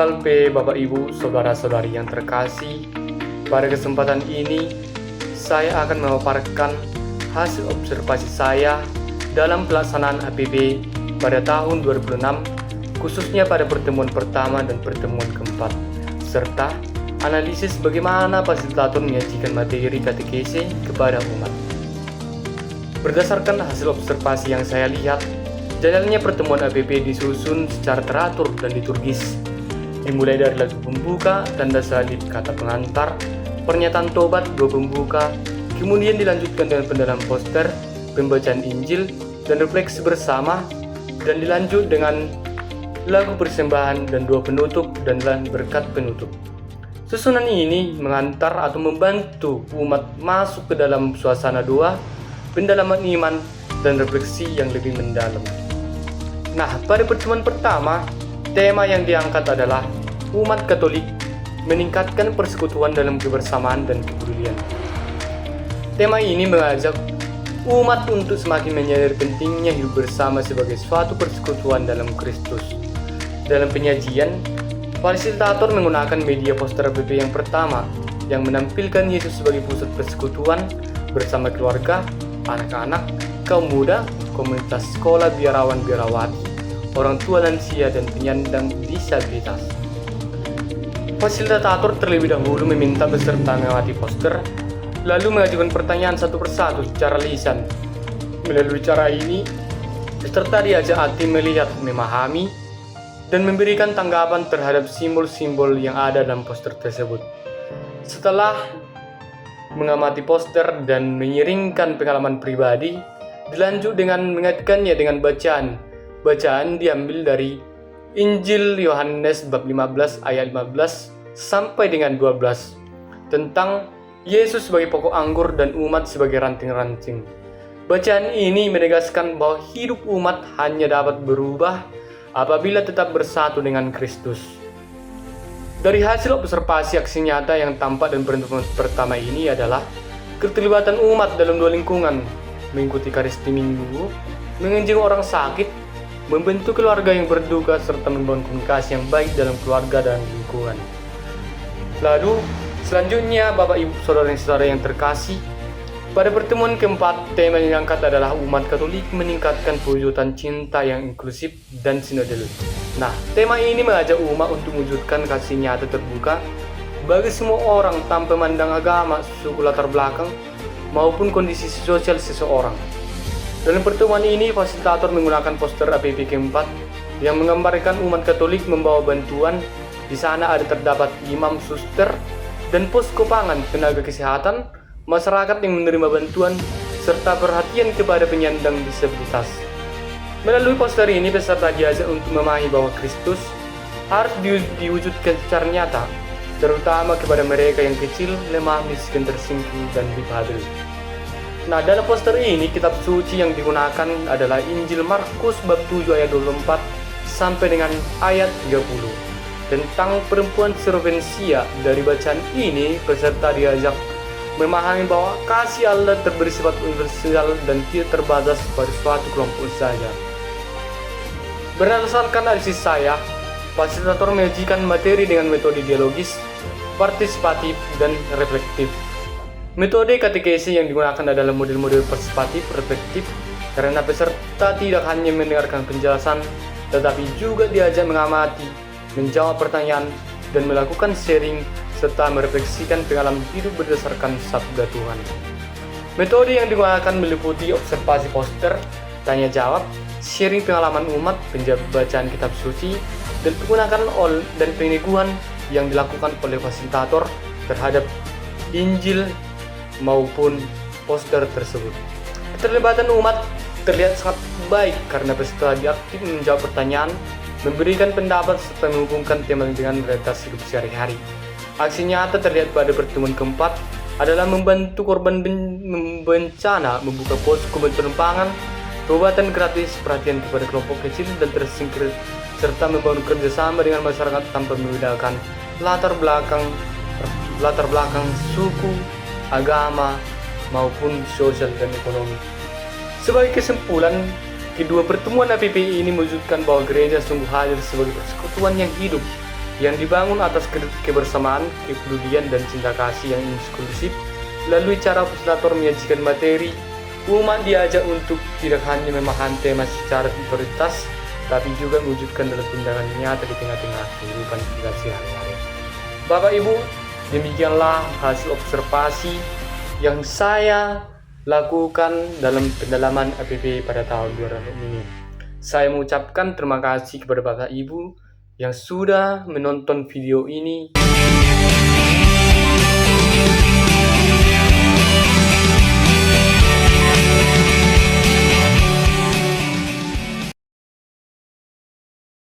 Salve Bapak Ibu, Saudara-saudari yang terkasih. Pada kesempatan ini, saya akan memaparkan hasil observasi saya dalam pelaksanaan HPB pada tahun 2006, khususnya pada pertemuan pertama dan pertemuan keempat, serta analisis bagaimana fasilitator menyajikan materi katekese kepada umat. Berdasarkan hasil observasi yang saya lihat, jalannya pertemuan HPB disusun secara teratur dan liturgis, dimulai dari lagu pembuka, tanda salib, kata pengantar, pernyataan tobat, doa pembuka, kemudian dilanjutkan dengan pendalam poster, pembacaan Injil, dan refleksi bersama, dan dilanjut dengan lagu persembahan dan doa penutup dan berkat penutup. Susunan ini mengantar atau membantu umat masuk ke dalam suasana doa, pendalaman iman, dan refleksi yang lebih mendalam. Nah, pada pertemuan pertama, tema yang diangkat adalah umat Katolik meningkatkan persekutuan dalam kebersamaan dan kepedulian. Tema ini mengajak umat untuk semakin menyadari pentingnya hidup bersama sebagai suatu persekutuan dalam Kristus. Dalam penyajian, fasilitator menggunakan media poster HPB yang pertama yang menampilkan Yesus sebagai pusat persekutuan bersama keluarga, anak-anak, kaum muda, komunitas sekolah biarawan-biarawati, orang tua lansia, dan penyandang disabilitas. Fasilitator terlebih dahulu meminta peserta mengamati poster, lalu mengajukan pertanyaan satu persatu secara lisan. Melalui cara ini, peserta diajak hati melihat, memahami, dan memberikan tanggapan terhadap simbol-simbol yang ada dalam poster tersebut. Setelah mengamati poster dan menyiringkan pengalaman pribadi, dilanjut dengan mengaitkannya dengan bacaan. Bacaan diambil dari Injil Yohanes bab 15 ayat 15 sampai dengan 12 tentang Yesus sebagai pokok anggur dan umat sebagai ranting-ranting. Bacaan ini menegaskan bahwa hidup umat hanya dapat berubah apabila tetap bersatu dengan Kristus. Dari hasil observasi aksi nyata yang tampak dan pertemuan pertama ini adalah keterlibatan umat dalam dua lingkungan, mengikuti Karisti Minggu, mengunjungi orang sakit, membentuk keluarga yang berduka, serta membangun komunikasi yang baik dalam keluarga dan lingkungan. Lalu, selanjutnya Bapak Ibu Saudara-saudara yang terkasih, pada pertemuan keempat, tema yang diangkat adalah umat Katolik meningkatkan perwujudan cinta yang inklusif dan sinodal. Nah, tema ini mengajak umat untuk mewujudkan kasih nyata terbuka bagi semua orang tanpa memandang agama, suku, latar belakang, maupun kondisi sosial seseorang. Dalam pertemuan ini, fasilitator menggunakan poster HPB keempat yang menggambarkan umat Katolik membawa bantuan. Di sana ada terdapat imam, suster, dan posko pangan, tenaga kesehatan, masyarakat yang menerima bantuan, serta perhatian kepada penyandang disabilitas. Melalui poster ini, peserta diajak untuk memahami bahwa Kristus harus diwujudkan secara nyata, terutama kepada mereka yang kecil, lemah, miskin, tersinggung, dan difabel. Nah, dalam poster ini, kitab suci yang digunakan adalah Injil Markus bab 7 ayat 24 sampai dengan ayat 30. Tentang perempuan Servencia, dari bacaan ini, peserta diajak memahami bahwa kasih Allah bersifat universal dan tidak terbatas pada suatu kelompok saja. Berdasarkan analisis saya, fasilitator menyajikan materi dengan metode dialogis, partisipatif, dan reflektif. Metode katekese yang digunakan adalah model-model partisipatif reflektif karena peserta tidak hanya mendengarkan penjelasan, tetapi juga diajak mengamati, menjawab pertanyaan, dan melakukan sharing serta merefleksikan pengalaman hidup berdasarkan sabda Tuhan. Metode yang digunakan meliputi observasi poster, tanya jawab, sharing pengalaman umat, bacaan kitab suci, dan penggunaan dan peneguhan yang dilakukan oleh fasilitator terhadap Injil maupun poster tersebut. Keterlibatan umat terlihat sangat baik karena peserta aktif menjawab pertanyaan, memberikan pendapat, serta menghubungkan tema dengan realitas hidup sehari-hari. Aksi nyata terlihat pada pertemuan keempat adalah membantu korban bencana, membuka posko bantuan pangan, pengobatan gratis, perhatian kepada kelompok kecil dan tersingkir, serta membangun kerjasama dengan masyarakat tanpa membedakan latar belakang suku, agama, maupun sosial dan ekonomi. Sebagai kesimpulan, kedua pertemuan HPB ini mewujudkan bahwa gereja sungguh hadir sebagai persekutuan yang hidup, yang dibangun atas kebersamaan, kepedulian, dan cinta kasih yang inklusif. Melalui cara fasilitator menyajikan materi, umat diajak untuk tidak hanya memahami tema secara prioritas, tapi juga mewujudkan dalam tindakan nyata di tengah-tengah kehidupan kita sehari-hari. Bapak Ibu, demikianlah hasil observasi yang saya lakukan dalam pendalaman APP pada tahun 2006 ini. Saya mengucapkan terima kasih kepada Bapak Ibu yang sudah menonton video ini.